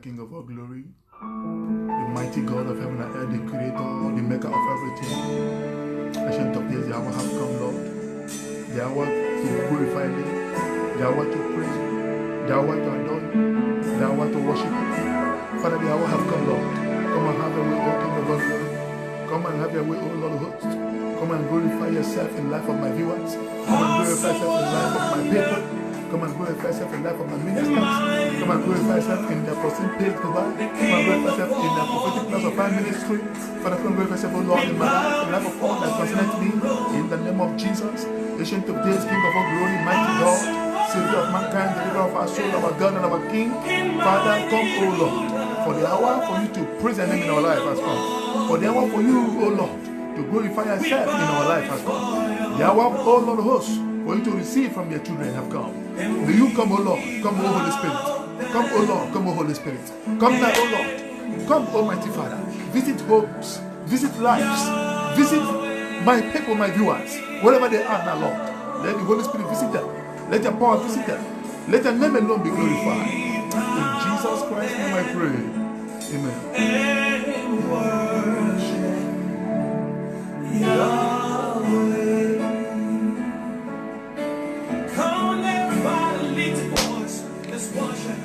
King of all glory, the mighty God of heaven and earth, the creator, the maker of everything. Ancient of days, the hour have come, Lord. The hour to glorify thee, the hour to praise you, the hour to adore you, the hour to worship you. Father, the hour have come, Lord. Come and have your way, O King of all glory. Come and have your way, O Lord of hosts. Come and glorify yourself in the life of my viewers. Come and glorify yourself in the life of my people. Come and glorify yourself in the life of my ministers. Come and glorify yourself in the Apostle Page Global. Come and glorify yourself in the prophetic class of our ministry. Father, come and glorify yourself, O Lord, in my life, in the life of all that concerns me. In the name of Jesus, Ancient of days, King of all glory, mighty God, Savior of mankind, deliverer of our soul, our God and our King. Father, come, O Lord, for the hour for you to praise your name in our life has come. For the hour for you, O Lord, to glorify yourself in our life has come. The hour, O Lord of hosts, for you to receive from your children have come. May you come, O Lord, come, O Holy Spirit. Come, O Lord, come, O Holy Spirit. Come now, O Lord. Come, Almighty Father. Visit homes, visit lives, visit my people, my viewers, wherever they are now, Lord. Let the Holy Spirit visit them. Let your power visit them. Let your name alone be glorified. In Jesus Christ's name I pray. Amen. Yahweh. Come on, everybody, lift your voice. Let's worship.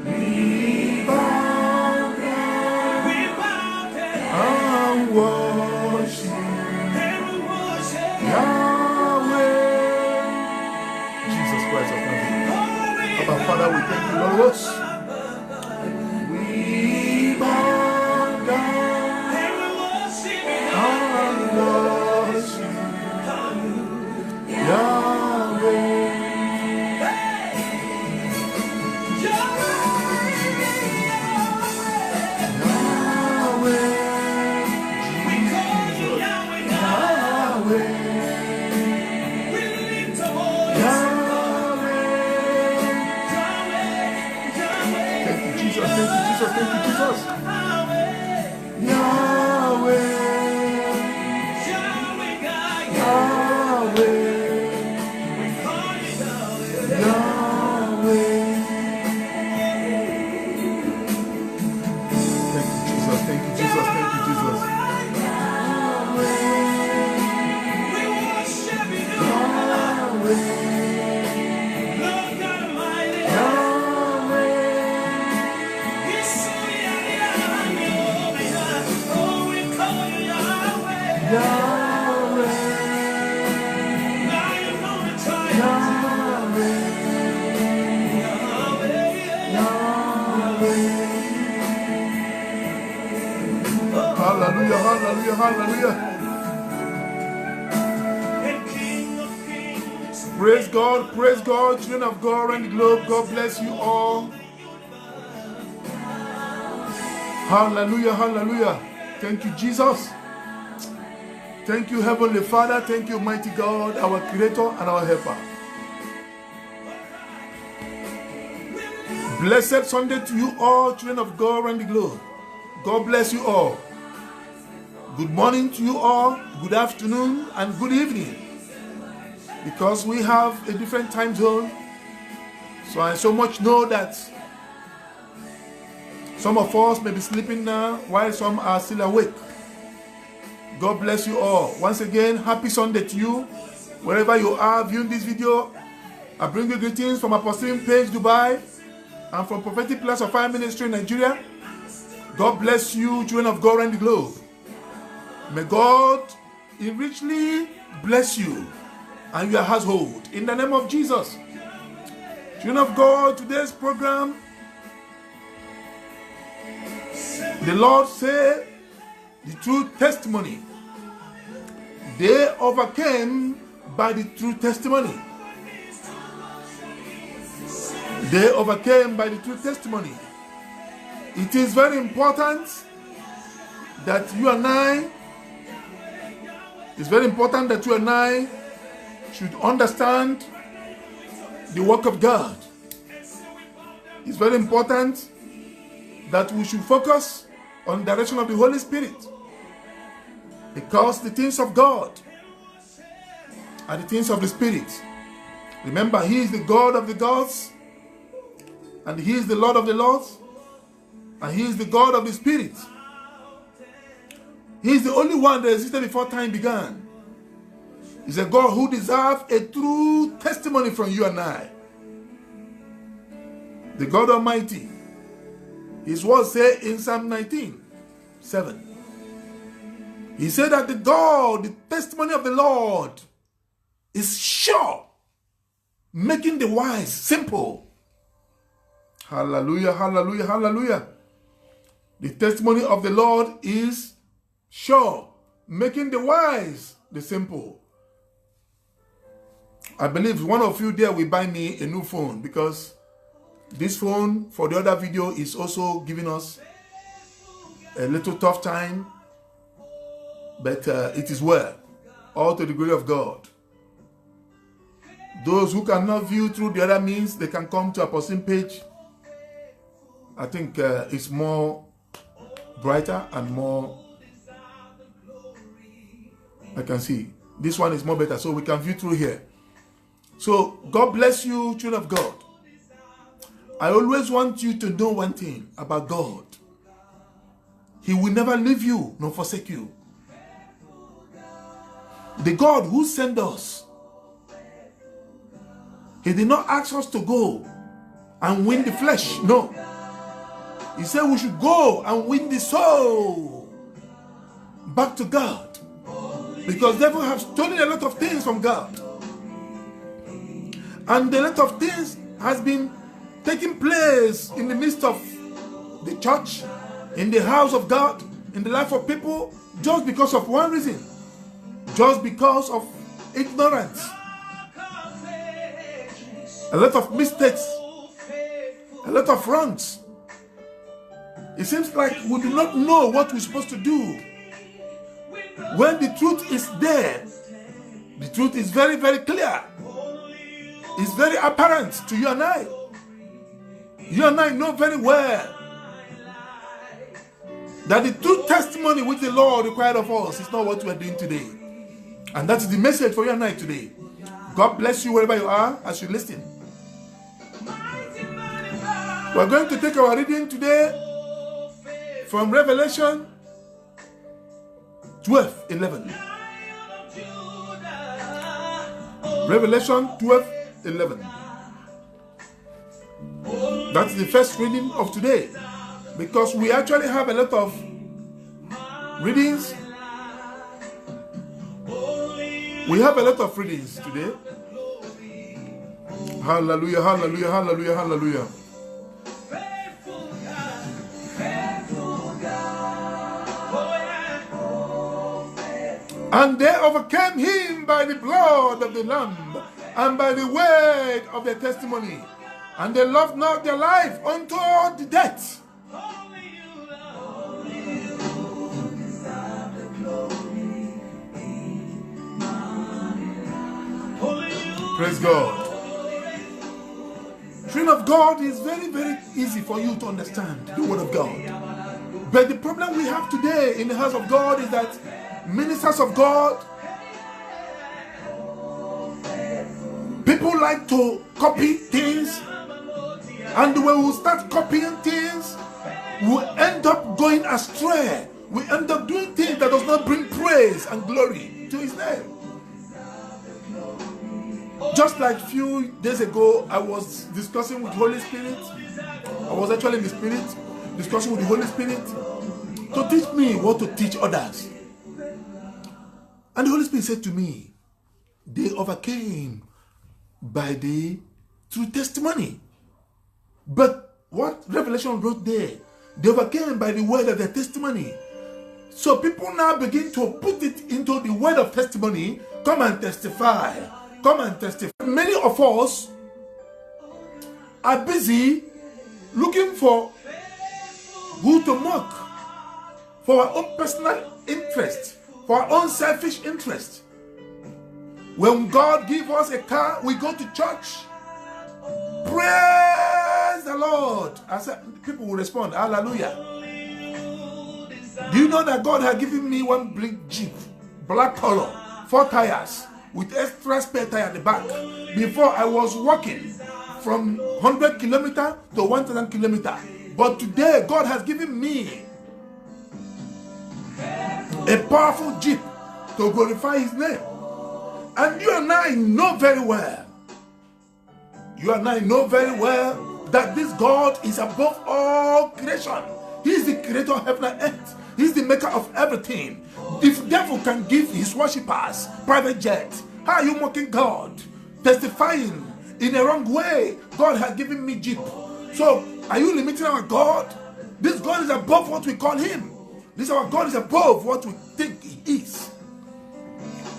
We bow down. We bow down. And worship. And we worship Yahweh. Jesus Christ of Nazareth. Our Father, we thank you, Lord. We bow down. And we worship Yahweh. Thank you, Jesus. Yahweh. Yahweh. Yahweh. Thank you, Jesus. Thank you, Jesus. Thank you, Jesus. Yahweh. Yahweh. Hallelujah, hallelujah, hallelujah. Praise God, children of God and the globe. God bless you all. Hallelujah, hallelujah. Thank you, Jesus. Thank you, Heavenly Father. Thank you, mighty God, our Creator and our Helper. Blessed Sunday to you all, children of God and the globe. God bless you all. Good morning to you all, good afternoon, and good evening. Because we have a different time zone, so I so much know that some of us may be sleeping now while some are still awake. God bless you all. Once again, happy Sunday to you. Wherever you are viewing this video, I bring you greetings from Apostle Page Dubai and from Prophetic Place of Fire Ministry in Nigeria. God bless you, children of God and the globe. May God richly bless you and your household in the name of Jesus. Children of God, today's program, the Lord said the true testimony. They overcame by the true testimony. They overcame by the true testimony. It is very important that you and I should understand the work of God. It's very important that we should focus on the direction of the Holy Spirit, because the things of God are the things of the Spirit. Remember, He is the God of the gods and He is the Lord of the lords. And he is the God of the Spirit. He is the only one that existed before time began. He's a God who deserves a true testimony from you and I. The God Almighty. His word says in Psalm 19:7. He said that the testimony of the Lord is sure, making the wise simple. Hallelujah, hallelujah, hallelujah. The testimony of the Lord is sure, making the wise the simple. I believe one of you there will buy me a new phone, because this phone for the other video is also giving us a little tough time, but it is well, all to the glory of God. Those who cannot view through the other means, they can come to Apostle page. I think it's more brighter and more, I can see. This one is more better, so we can view through here. So, God bless you, children of God. I always want you to know one thing about God. He will never leave you nor forsake you. The God who sent us, He did not ask us to go and win the flesh. No. He said we should go and win the soul back to God. Because the devil has stolen a lot of things from God. And a lot of things has been taking place in the midst of the church, in the house of God, in the life of people, just because of one reason. Just because of ignorance. A lot of mistakes. A lot of wrongs. It seems like we do not know what we're supposed to do. When the truth is there, the truth is very, very clear. It's very apparent to you and I. You and I know very well that the true testimony which the Lord required of us is not what we are doing today. And that is the message for you and I today. God bless you wherever you are as you listen. We are going to take our reading today from Revelation 12:11. Revelation 12:11. That's the first reading of today, because we actually have a lot of readings. We have a lot of readings today. Hallelujah, hallelujah, hallelujah, hallelujah. And they overcame him by the blood of the Lamb and by the word of their testimony. And they loved not their life unto the death. Praise God. Children of God is very, very easy for you to understand the word of God. But the problem we have today in the house of God is that ministers of God, people like to copy things, and when we start copying things, we end up going astray. We end up doing things that does not bring praise and glory to His name. Just like a few days ago, I was discussing with the Holy Spirit. I was actually in the Spirit, discussing with the Holy Spirit to teach me what to teach others. And the Holy Spirit said to me, they overcame by the true testimony. But what Revelation wrote there, they overcame by the word of their testimony. So people now begin to put it into the word of testimony. Come and testify. Come and testify. Many of us are busy looking for who to mock for our own personal interest, for our own selfish interest. When God gives us a car, we go to church. Praise the Lord. I said, people will respond, hallelujah. Do you know that God had given me one big Jeep, black color, 4 tires, with extra spare tire at the back. Before I was walking from 100 kilometers to 1,000 kilometers, But today, God has given me a powerful Jeep to glorify His name. And you and I know very well, that this God is above all creation. He is the creator of heaven and earth. He is the maker of everything. If the devil can give his worshippers private jets, how are you mocking God? Testifying in a wrong way. God has given me Jeep. So, are you limiting our God? This God is above what we call Him. This our God is above what we think He is.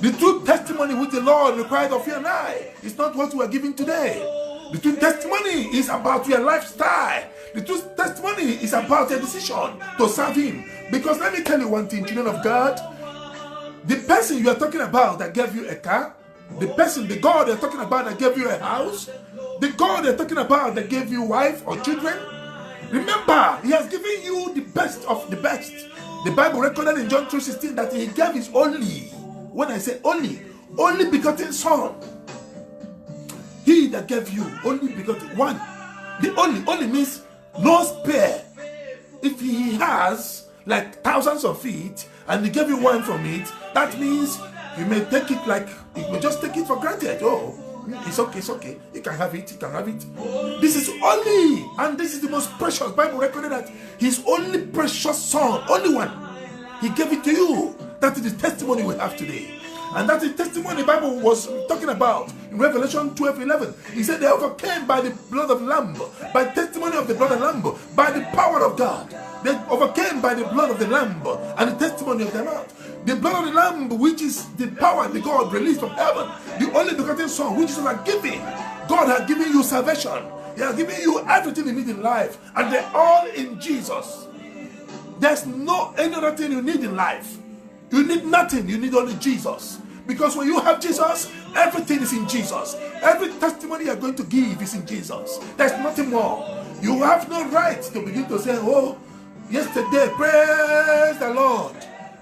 The true testimony which the Lord required of you and I is not what we are giving today. The true testimony is about your lifestyle. The true testimony is about your decision to serve Him. Because let me tell you one thing, children of God, the person you are talking about that gave you a car, the God you're talking about that gave you a house, the God you're talking about that gave you wife or children, remember, He has given you the best of the best. The Bible recorded in John 3:16 that He gave His only, when I say only begotten Son. He that gave you only begotten one. The only means no spare. If He has like thousands of feet and He gave you one from it, that means you may take it like, you may just take it for granted. Oh, it's okay. You can have it. This is only, and this is the most precious. Bible recorded that His only precious Son, only one, He gave it to you. That is the testimony we have today. And that's the testimony the Bible was talking about in Revelation 12:11. He said they overcame by the blood of the Lamb, by testimony of the blood of the Lamb, by the power of God. They overcame by the blood of the Lamb and the testimony of their mouth. The blood of the Lamb, which is the power that God released from heaven. The only begotten Son, which is a giving. God has given you salvation. He has given you everything you need in life. And they're all in Jesus. There's no any other thing you need in life. You need nothing. You need only Jesus. Because when you have Jesus, everything is in Jesus. Every testimony you're going to give is in Jesus. There's nothing more. You have no right to begin to say, oh, yesterday, praise the Lord.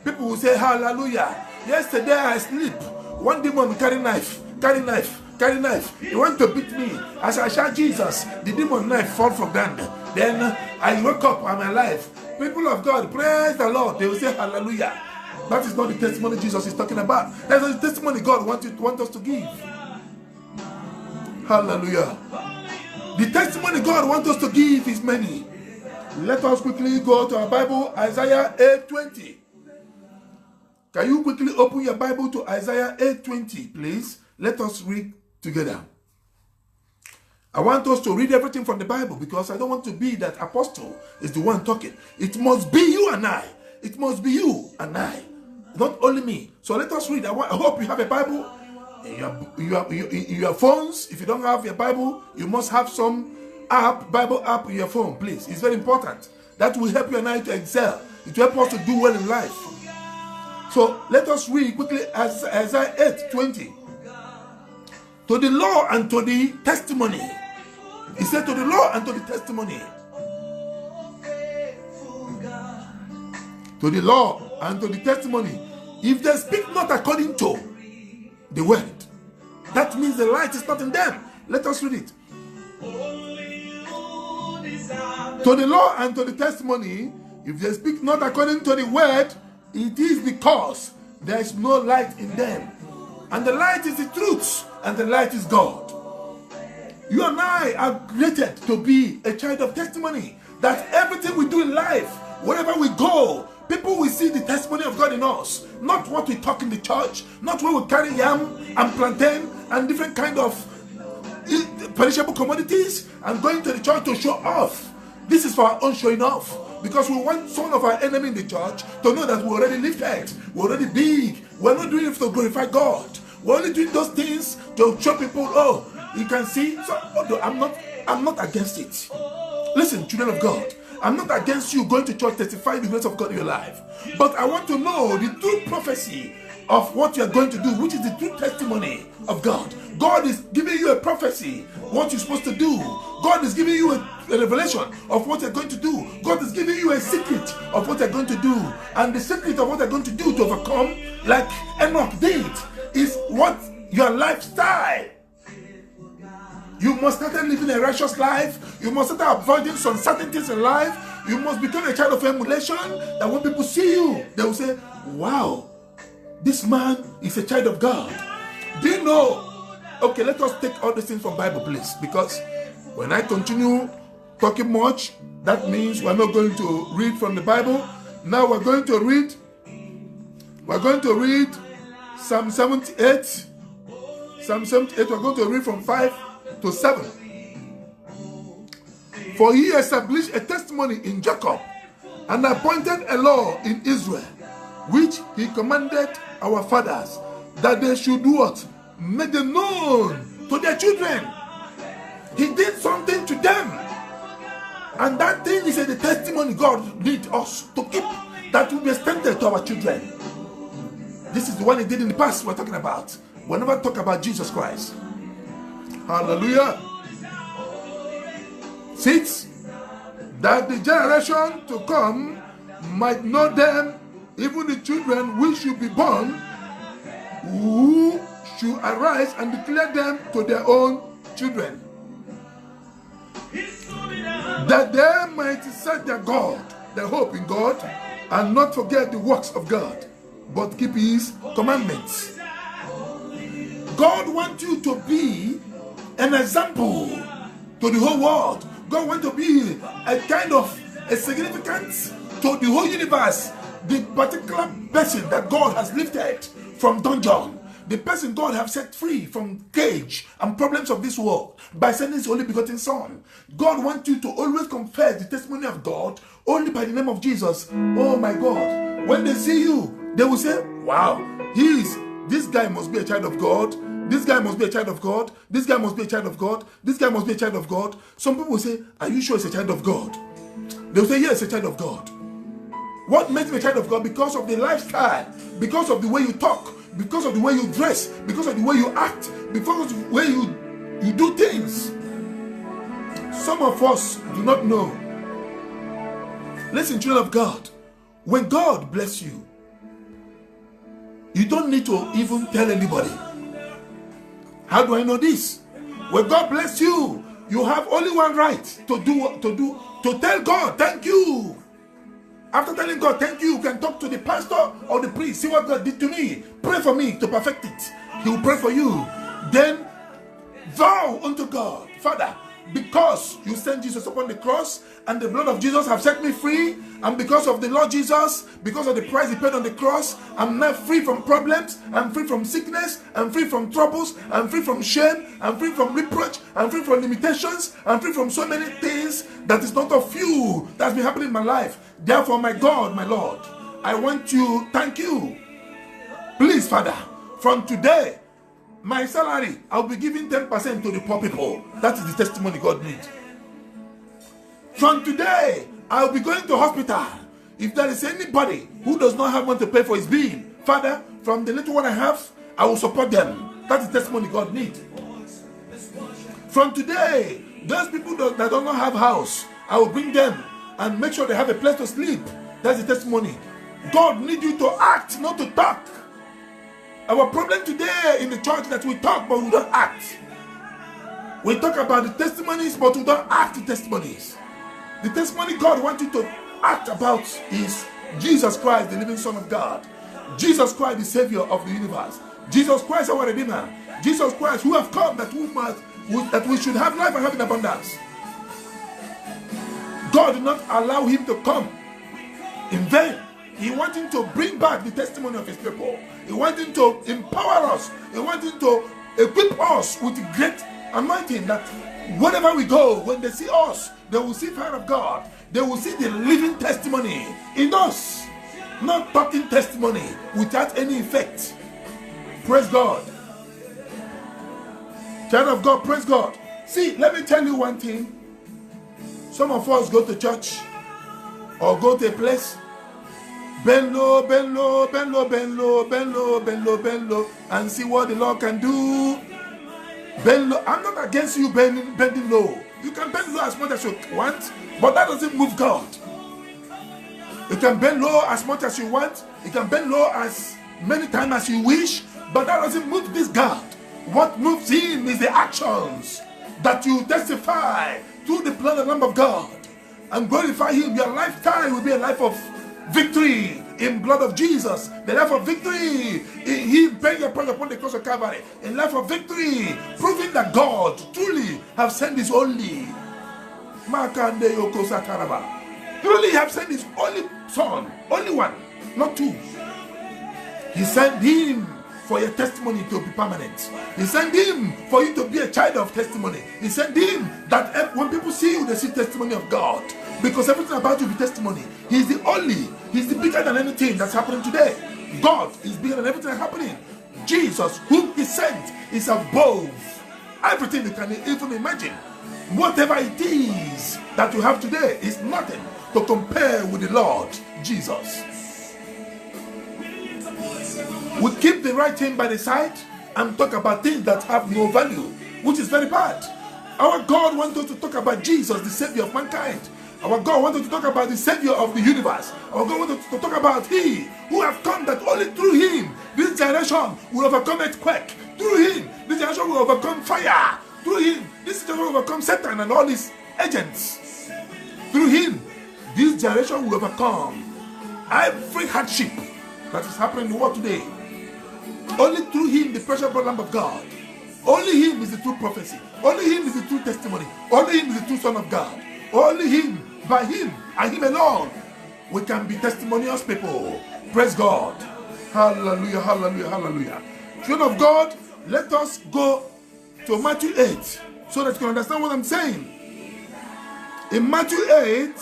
People will say, hallelujah. Yesterday I sleep. One demon carry knife. He went to beat me. As I shout Jesus, the demon knife fall from ground. Then I woke up, I'm alive. People of God, praise the Lord. They will say, hallelujah. That is not the testimony Jesus is talking about. That's the testimony God wants us to give. Hallelujah. The testimony God wants us to give is many. Let us quickly go to our Bible, Isaiah 8:20. Can you quickly open your Bible to Isaiah 8:20, please? Let us read together. I want us to read everything from the Bible because I don't want to be that apostle is the one talking. It must be you and I. It must be you and I. Not only me. So let us read. I hope you have a Bible in your phones. If you don't have your Bible, you must have some Bible app in your phone, please. It's very important. That will help you and I to excel. It will help us to do well in life. So let us read quickly Isaiah 8:20. To the law and to the testimony. He said to the law and to the testimony. To the law and to the testimony. If they speak not according to the word, that means the light is not in them. Let us read it. To the law and to the testimony, if they speak not according to the word, it is because there is no light in them. And the light is the truth, and the light is God. You and I are created to be a child of testimony. That everything we do in life, wherever we go, people will see the testimony of God in us. Not what we talk in the church, not when we carry yam and plantain and different kind of perishable commodities and going to the church to show off. This is for our own showing off. Because we want some of our enemy in the church to know that we're already lifted, we're already big. We're not doing it to glorify God. We're only doing those things to show people, oh, you can see. So I'm not against it. Listen, children of God, I'm not against you going to church testifying the grace of God in your life. But I want to know the true prophecy of what you're going to do, which is the true testimony of God. God is giving you a prophecy, what you're supposed to do. God is giving you a revelation of what you're going to do. God is giving you a secret of what you're going to do. And the secret of what you're going to do to overcome, like Enoch did, is what your lifestyle. You must start living a righteous life. You must start avoiding some certain things in life. You must become a child of emulation, that when people see you, they will say, wow, this man is a child of God. Do you know? Okay, let us take all these things from Bible, please, because when I continue talking much, that means we're not going to read from the Bible. Now we're going to read Psalm 78. Psalm 78, we're going to read from 5 to 7. For he established a testimony in Jacob and appointed a law in Israel, which he commanded our fathers, that they should do what? Make them known to their children. He did something to them. And that thing is the testimony God needs us to keep, that will be extended to our children. This is the one he did in the past we're talking about. We'll never talk about Jesus Christ. Hallelujah. 6. That the generation to come might know them, even the children which should be born, who should arise and declare them to their own children, that they might set their God, their hope in God, and not forget the works of God, but keep his commandments. God wants you to be an example to the whole world. God wants to be a kind of a significance to the whole universe. The particular person that God has lifted from dungeon, the person God has set free from cage and problems of this world by sending his only begotten Son. God wants you to always confess the testimony of God only by the name of Jesus. Oh my God. When they see you, they will say, wow, this guy must be a child of God. This guy must be a child of God. This guy must be a child of God. This guy must be a child of God. Some people will say, are you sure it's a child of God? They will say, yes, it's a child of God. What makes me a child of God? Because of the lifestyle, because of the way you talk, because of the way you dress, because of the way you act, because of the way you do things. Some of us do not know. Listen, children of God, when God bless you, you don't need to even tell anybody. How do I know this? When God bless you, you have only one right to tell God, thank you. After telling God, thank you, you can talk to the pastor or the priest. See what God did to me. Pray for me to perfect it. He will pray for you. Then vow unto God, Father, because you sent Jesus upon the cross and the blood of Jesus have set me free, and because of the Lord Jesus, because of the price he paid on the cross, I'm now free from problems, I'm free from sickness, I'm free from troubles, I'm free from shame, I'm free from reproach, I'm free from limitations, I'm free from so many things that is not of you that's been happening in my life. Therefore, my God, my Lord, I want to thank you. Please, Father, from today, my salary, I'll be giving 10% to the poor people. That is the testimony God needs. From today, I'll be going to hospital. If there is anybody who does not have money to pay for his bill, Father, from the little one I have, I will support them. That is the testimony God needs. From today, those people that do not have a house, I will bring them and make sure they have a place to sleep. That's the testimony. God needs you to act, not to talk. Our problem today in the church that we talk, but we don't act. We talk about the testimonies, but we don't act the testimonies. The testimony God wants you to act about is Jesus Christ, the living Son of God. Jesus Christ, the Savior of the universe. Jesus Christ, our Redeemer. Jesus Christ, who have come that we should have life and have in abundance. God did not allow him to come in vain. He wanted to bring back the testimony of his people. He wanted to empower us. He wanted to equip us with great anointing, that wherever we go, when they see us, they will see fire of God. They will see the living testimony in us. Not talking testimony without any effect. Praise God. Child of God, praise God. See, let me tell you one thing. Some of us go to church or go to a place, bend low, bend low, bend low, bend low, bend low, bend low, bend low, and see what the Lord can do. Bend low. I'm not against you bending low. You can bend low as much as you want, but that doesn't move God. You can bend low as much as you want. You can bend low as many times as you wish, but that doesn't move this God. What moves him is the actions that you testify through the blood and Lamb of God and glorify Him. Your lifetime will be a life of victory in blood of Jesus. The life of victory in Him paying your price upon the cross of Calvary. A life of victory, proving that God truly have sent His only. Truly have sent His only Son, only one, not two. He sent Him for your testimony to be permanent. He sent Him for you to be a child of testimony. He sent Him that when people see you, they see testimony of God. Because everything about you is testimony. He's the only, He's the bigger than anything that's happening today. God is bigger than everything that's happening. Jesus, whom He sent, is above everything you can even imagine. Whatever it is that you have today is nothing to compare with the Lord Jesus. We keep the right thing by the side and talk about things that have no value, which is very bad. Our God wants us to talk about Jesus, the Savior of mankind. Our God wants us to talk about the Savior of the universe. Our God wants us to talk about He who have come that only through Him this generation will overcome earthquake. Through Him this generation will overcome fire. Through Him this generation will overcome Satan and all his agents. Through Him this generation will overcome every hardship that is happening in the world today. Only through Him, the precious blood Lamb of God. Only Him is the true prophecy. Only Him is the true testimony. Only Him is the true Son of God. Only Him, by Him, and Him alone, we can be testimonious people. Praise God. Hallelujah, hallelujah, hallelujah. Children of God, let us go to Matthew 8 so that you can understand what I'm saying. In Matthew 8,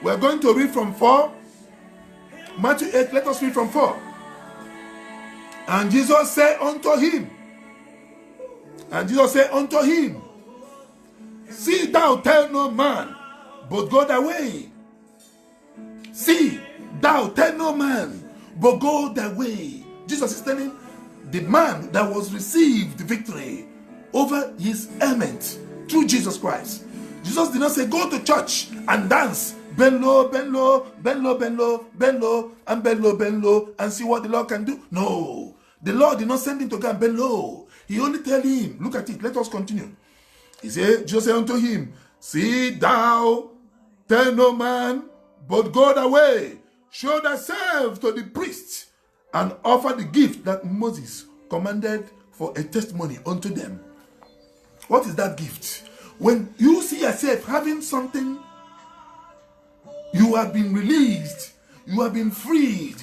we're going to read from 4. Matthew 8, let us read from 4. And Jesus said unto him, See thou tell no man, but go thy way. See thou tell no man, but go thy way. Jesus is telling the man that was received the victory over his ailment through Jesus Christ. Jesus did not say go to church and dance, bend low, bend low, bend low, bend low, bend low, and bend low, bend low, and see what the Lord can do. No. The Lord did not send him to go and bend low. He only tell him, look at it, let us continue. He said, Jesus said unto him, See thou tell no man, but go thy way. Show thyself to the priest, and offer the gift that Moses commanded for a testimony unto them. What is that gift? When you see yourself having something, you have been released, you have been freed,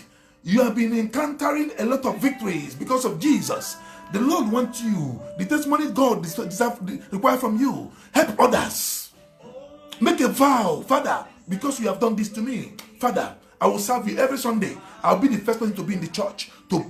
you have been encountering a lot of victories because of Jesus. The Lord wants you. The testimony God require from you. Help others. Make a vow. Father, because you have done this to me, Father, I will serve you every Sunday. I'll be the first person to be in the church to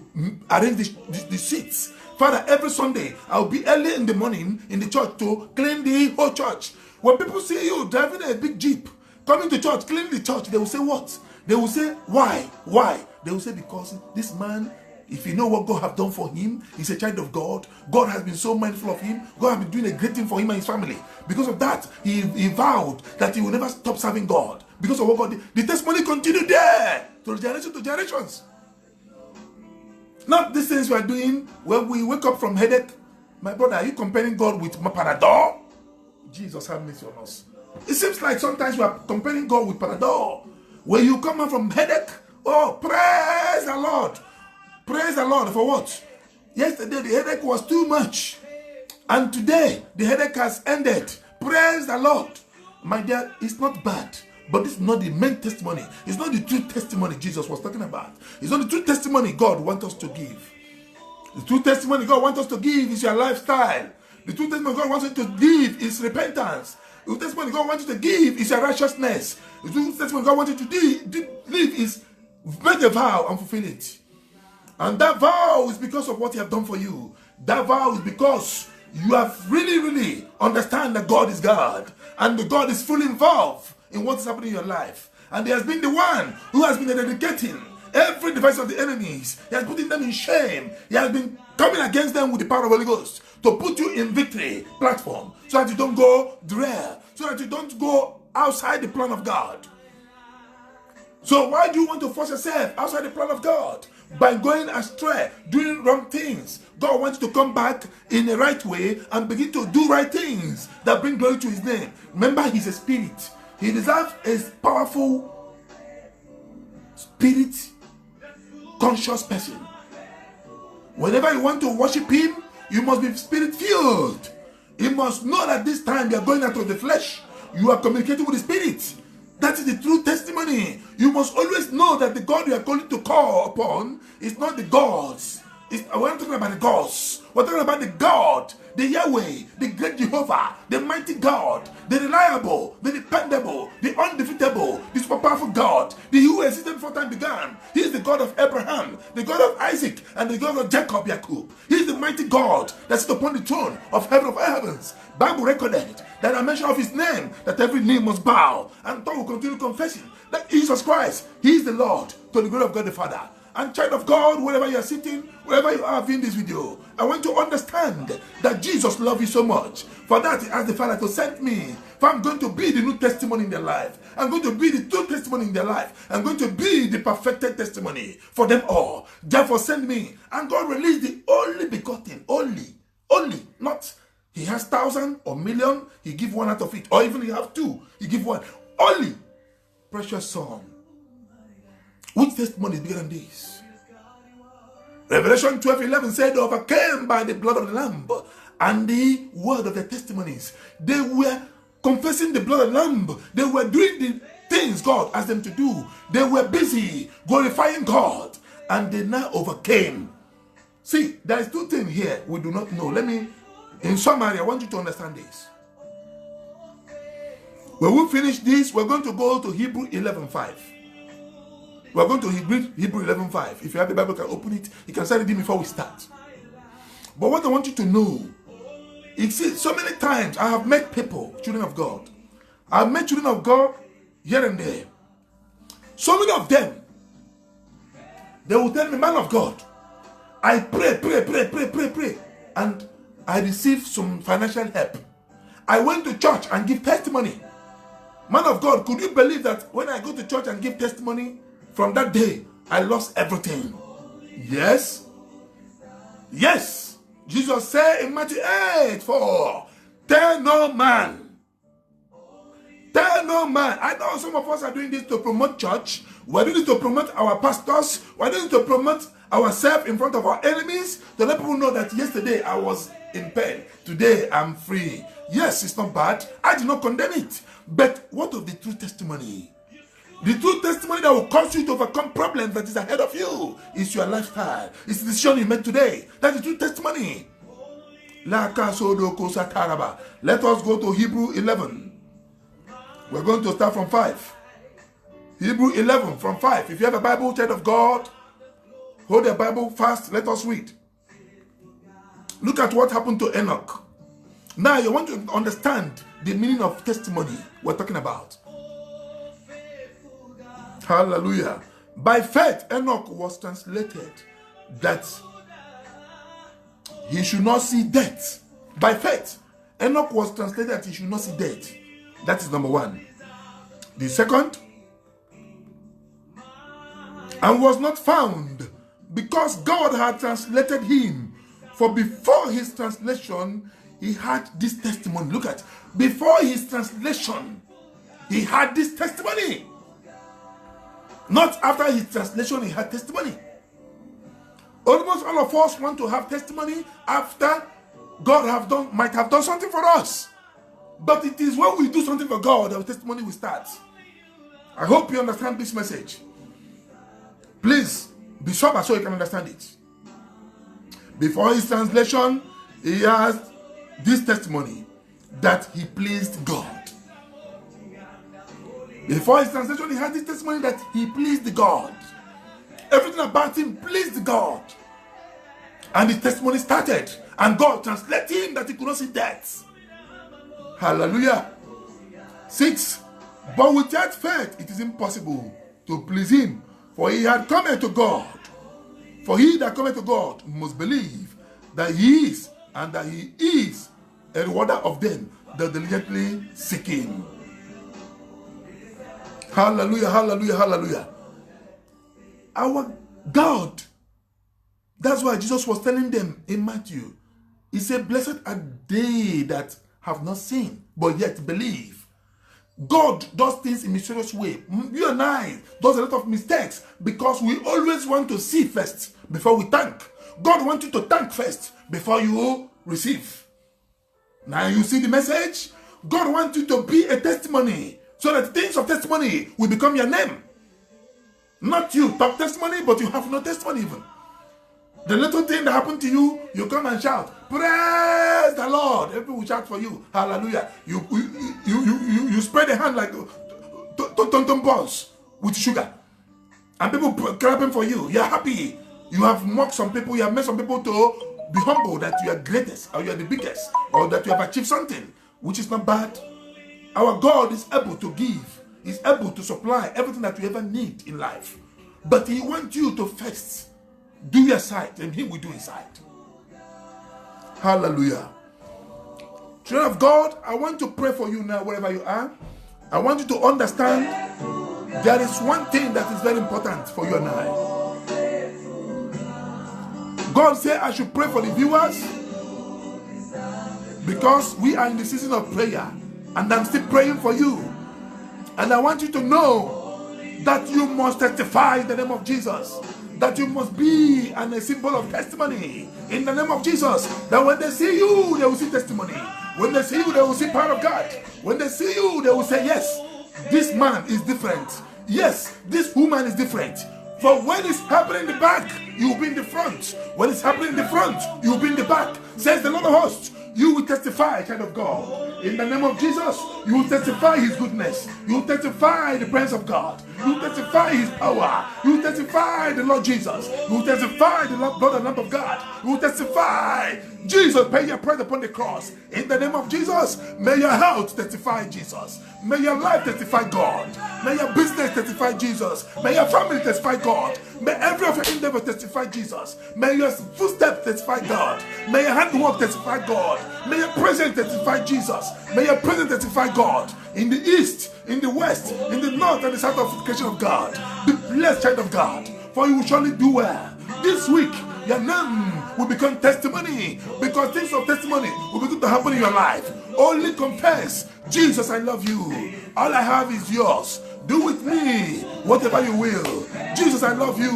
arrange the seats. Father, every Sunday, I'll be early in the morning in the church to clean the whole church. When people see you driving a big Jeep, coming to church, cleaning the church, they will say what? They will say, why? Why? They will say, because this man, if you know what God has done for him, he's a child of God. God has been so mindful of him. God has been doing a great thing for him and his family. Because of that, he vowed that he will never stop serving God. Because of what God did. The testimony continued there to generation to generations. Not these things we are doing when we wake up from headache. My brother, are you comparing God with Panadol? Jesus have mercy on us. It seems like sometimes we are comparing God with Panadol. When you come out from headache, oh, praise the Lord. Praise the Lord for what? Yesterday the headache was too much. And today the headache has ended. Praise the Lord. My dear, it's not bad. But this is not the main testimony. It's not the true testimony Jesus was talking about. It's not the true testimony God wants us to give. The true testimony God wants us to give is your lifestyle. The true testimony God wants us to give is repentance. The true testimony God wants you to give is your righteousness. The true testimony God wants you to live is make a vow and fulfill it. And that vow is because of what He has done for you. That vow is because you have really understand that God is God. And that God is fully involved in what is happening in your life. And He has been the one who has been eradicating every device of the enemies. He has putting them in shame. He has been coming against them with the power of the Holy Ghost to put you in victory platform so that you don't go derail, so that you don't go outside the plan of God. So why do you want to force yourself outside the plan of God? By going astray, doing wrong things, God wants you to come back in the right way and begin to do right things that bring glory to his name. Remember, he's a spirit. He deserves a powerful spirit conscious person. Whenever you want to worship him, you must be spirit filled. You must know that this time you are going out of the flesh. You are communicating with the spirit. That is the true testimony. You must always know that the God you are calling to call upon is not the gods. We're not talking about the gods. We're talking about the God, the Yahweh, the great Jehovah, the mighty God, the reliable, the dependable, the undefeatable, the super powerful God, the who existed before time began. He is the God of Abraham, the God of Isaac, and the God of Jacob, Jacob. He is the mighty God that sits upon the throne of heaven of heavens. Bible recorded that I mention of his name, that every knee must bow, and tongue will continue confessing that Jesus Christ, he is the Lord, to the glory of God the Father. And child of God, wherever you are sitting, wherever you are viewing this video, I want you to understand that Jesus loves you so much. For that, he asked the Father to send me. For I'm going to be the new testimony in their life. I'm going to be the true testimony in their life. I'm going to be the perfected testimony for them all. Therefore, send me. And God released the only begotten, only, not he has 1,000 or million, he give one out of it. Or even he have 2, he give 1. Only precious son. Which testimony is bigger than this? Revelation 12:11 said, they overcame by the blood of the Lamb and the word of their testimonies. They were confessing the blood of the Lamb. They were doing the things God asked them to do. They were busy glorifying God, and they now overcame. See, there is 2 things here we do not know. In summary, I want you to understand this. When we finish this, we're going to go to Hebrew 11:5. We're going to Hebrew 11:5. If you have the Bible, you can open it. You can start reading before we start. But what I want you to know, you see, so many times I have met people, children of God. I've met children of God here and there. So many of them, they will tell me, man of God, I pray, and I received some financial help. I went to church and give testimony. Man of God, could you believe that when I go to church and give testimony, from that day, I lost everything? Yes. Yes. Jesus said in Matthew 8:4, tell no man. Tell no man. I know some of us are doing this to promote church. We're doing this to promote our pastors. We're doing this to promote ourselves in front of our enemies. To let people know that yesterday I was in pain. Today I'm free. Yes, it's not bad. I do not condemn it. But what of the true testimony? The true testimony that will cause you to overcome problems that is ahead of you is your lifestyle. It's the decision you made today. That's the true testimony. Let us go to Hebrew 11. We're going to start from 5. Hebrew 11 from 5. If you have a Bible, child of God, hold the Bible fast. Let us read. Look at what happened to Enoch. Now you want to understand the meaning of testimony we're talking about. Hallelujah. By faith, Enoch was translated that he should not see death. By faith, Enoch was translated that he should not see death. That is number 1. The second, and was not found, because God had translated him. For before his translation, he had this testimony. Look at, before his translation, he had this testimony. Not after his translation, he had testimony. Almost all of us want to have testimony after God might have done something for us. But it is when we do something for God that our testimony will start. I hope you understand this message. Please be sober so you can understand it. Before his translation, he has this testimony that he pleased God. Before his translation, he had this testimony that he pleased God. Everything about him pleased God. And the testimony started. And God translated him that he could not see death. Hallelujah. 6. But without faith, it is impossible to please him. For he had come to God. For he that cometh to God must believe that he is, and that he is a rewarder of them that diligently seek him. Hallelujah, hallelujah, hallelujah. Our God That's why Jesus was telling them in Matthew. He said, blessed are they that have not seen, but yet believe. God does things in a mysterious way. You and I does a lot of mistakes because we always want to see first before we thank. God wants you to thank first before you receive. Now you see the message? God wants you to be a testimony so that things of testimony will become your name. Not you talk testimony, but you have no testimony even. The little thing that happened to you, you come and shout, praise the Lord. Everyone will shout for you. Hallelujah. You spread the hand like tom balls with sugar. And people clapping for you. You're happy. You have mocked some people. You have made some people to be humble that you are greatest or you are the biggest or that you have achieved something, which is not bad. Our God is able to give. He's able to supply everything that you ever need in life. But He wants you to first do your side, and He will do His side. Hallelujah. Children of God, I want to pray for you now, wherever you are. I want you to understand there is one thing that is very important for you and I. God said I should pray for the viewers because we are in the season of prayer, and I'm still praying for you. And I want you to know that you must testify in the name of Jesus. That you must be a symbol of testimony in the name of Jesus. That when they see you, they will see testimony. When they see you, they will see power of God. When they see you, they will say, yes, this man is different. Yes, this woman is different. For when it's happening in the back, you will be in the front. When it's happening in the front, you will be in the back. Says the Lord of hosts, you will testify, child of God. In the name of Jesus, you will testify His goodness. You will testify the presence of God. You will testify His power. You will testify the Lord Jesus. You will testify the blood and lamp of God. You will testify Jesus pay your price upon the cross. In the name of Jesus, may your health testify Jesus. May your life testify God. May your business testify Jesus. May your family testify God. May every of your endeavors testify Jesus. May your footsteps testify God. May your handwork testify God. May your presence testify Jesus. May your presence testify God. In the east, in the west, in the north and the south of the creation of God. Be blessed, child of God, for you will surely do well. This week, your name will become testimony, because things of testimony will begin to happen in your life. Only confess, Jesus, I love you. All I have is yours. Do with me whatever you will. Jesus, I love you.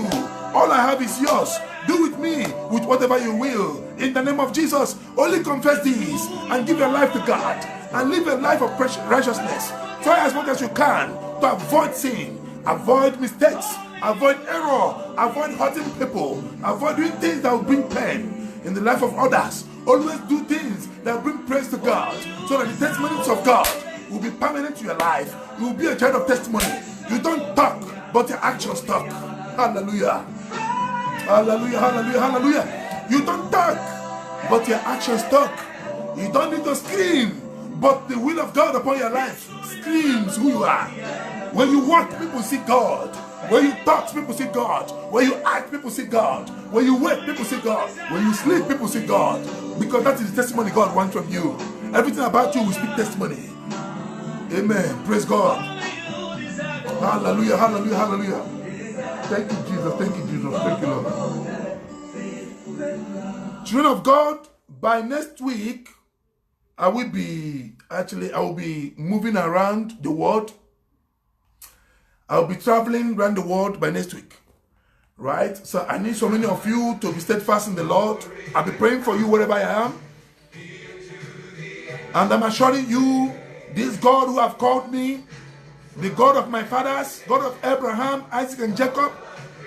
All I have is yours. Do with me with whatever you will. In the name of Jesus, only confess this and give your life to God and live a life of righteousness. Try as much as you can to avoid sin, avoid mistakes, avoid error, avoid hurting people, avoid doing things that will bring pain in the life of others. Always do things that bring praise to God, so that the testimonies of God will be permanent to your life. You will be a child of testimony. You don't talk, but your actions talk. Hallelujah. Hallelujah, hallelujah, hallelujah. You don't talk, but your actions talk. You don't need to scream, but the will of God upon your life screams who you are. When you walk, people see God. When you talk, people see God. When you act, people see God. When you wake, people see God. When you sleep, people see God. Because that is the testimony God wants from you. Everything about you will speak testimony. Amen. Praise God. Hallelujah, hallelujah, hallelujah. Thank you, Jesus. Thank you, Jesus. Thank you, Lord. Children of God, by next week, I will be moving around the world. I'll be traveling around the world by next week. Right? So I need so many of you to be steadfast in the Lord. I'll be praying for you wherever I am. And I'm assuring you, this God who have called me, the God of my fathers, God of Abraham, Isaac, and Jacob,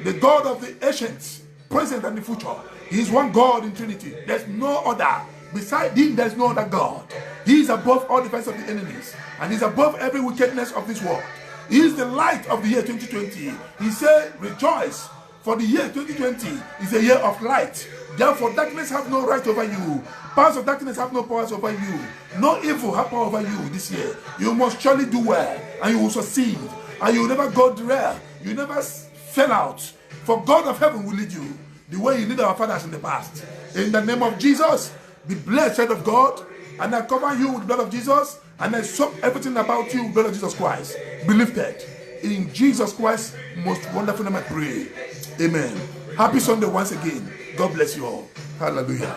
the God of the ancients, present and the future. He is one God in Trinity. There's no other. Beside Him, there's no other God. He is above all the fights of the enemies, and He's above every wickedness of this world. He is the light of the year 2020. He said, rejoice, for the year 2020 is a year of light. Therefore, darkness have no right over you. Powers of darkness have no powers over you. No evil have power over you this year. You must surely do well, and you will succeed. And you will never go derail. You never fell out. For God of heaven will lead you the way He led our fathers in the past. In the name of Jesus, be blessed, child of God. And I cover you with the blood of Jesus. And I soak everything about you with the blood of Jesus Christ. Be lifted. In Jesus Christ's most wonderful name I pray. Amen. Happy Sunday once again. God bless you all. Hallelujah.